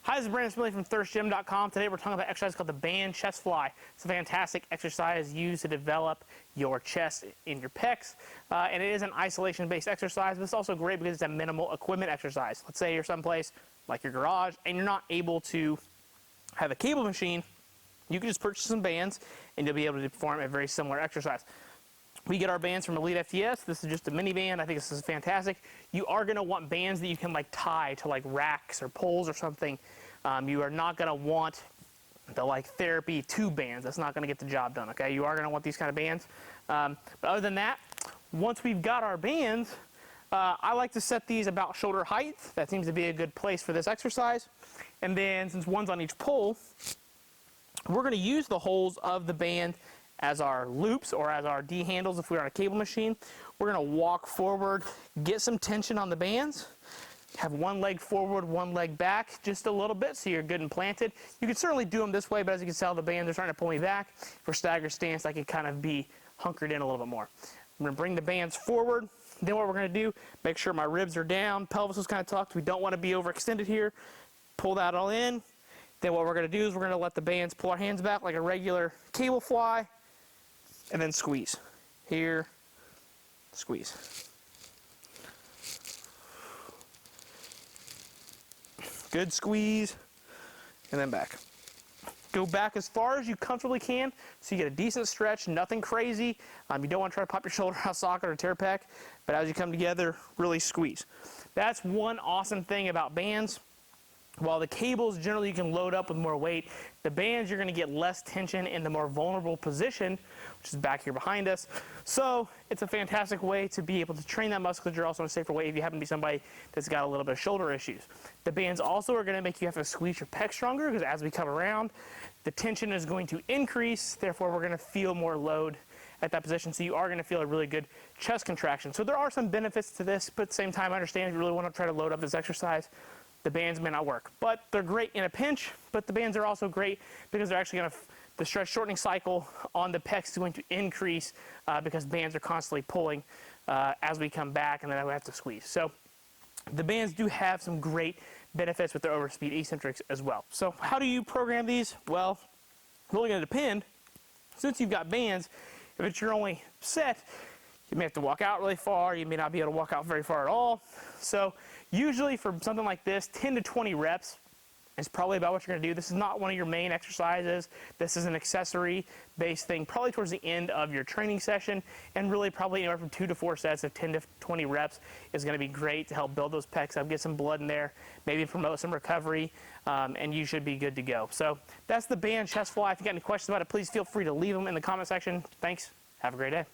Hi, this is Brandon Smiley from thirstgym.com. Today we're talking about an exercise called the band chest fly. It's a fantastic exercise used to develop your chest in your pecs. And it is an isolation-based exercise, but it's also great because it's a minimal equipment exercise. Let's say you're someplace like your garage and you're not able to have a cable machine. You can just purchase some bands and you'll be able to perform a very similar exercise. We get our bands from Elite FTS. This is just a mini band. I think this is fantastic. You are going to want bands that you can tie to racks or poles or something. You are not going to want the therapy tube bands. That's not going to get the job done. Okay, you are going to want these kind of bands. But other than that, once we've got our bands, I like to set these about shoulder height. That seems to be a good place for this exercise. And then since one's on each pole, we're going to use the holes of the band as our loops or as our D handles if we're on a cable machine. We're going to walk forward, get some tension on the bands, have one leg forward, one leg back just a little bit so you're good and planted. You can certainly do them this way, but as you can tell, the bands are starting to pull me back. For staggered stance, I can kind of be hunkered in a little bit more. I'm going to bring the bands forward. Then what we're going to do, make sure my ribs are down, pelvis is kind of tucked. We don't want to be overextended here. Pull that all in. Then what we're going to do is we're going to let the bands pull our hands back like a regular cable fly. And then squeeze. Here, squeeze. Good squeeze, and then back. Go back as far as you comfortably can so you get a decent stretch, nothing crazy. You don't want to try to pop your shoulder out socket or tear pec, but as you come together, really squeeze. That's one awesome thing about bands. While the cables generally you can load up with more weight, the bands you're going to get less tension in the more vulnerable position, which is back here behind us. So it's a fantastic way to be able to train that musculature also in a safer way if you happen to be somebody that's got a little bit of shoulder issues. The bands also are going to make you have to squeeze your pecs stronger because as we come around, the tension is going to increase. Therefore, we're going to feel more load at that position. So you are going to feel a really good chest contraction. So there are some benefits to this, but at the same time, I understand if you really want to try to load up this exercise, the bands may not work, but they're great in a pinch. But the bands are also great because they're actually going to, the stretch shortening cycle on the pecs is going to increase because bands are constantly pulling as we come back, and then we have to squeeze. So the bands do have some great benefits with their overspeed eccentrics as well. So how do you program these? Well, really going to depend. Since you've got bands, if it's your only set, you may have to walk out really far. You may not be able to walk out very far at all. So usually for something like this, 10 to 20 reps is probably about what you're going to do. This is not one of your main exercises. This is an accessory-based thing, probably towards the end of your training session, and really probably anywhere from 2 to 4 sets of 10 to 20 reps is going to be great to help build those pecs up, get some blood in there, maybe promote some recovery, and you should be good to go. So that's the band chest fly. If you got any questions about it, please feel free to leave them in the comment section. Thanks. Have a great day.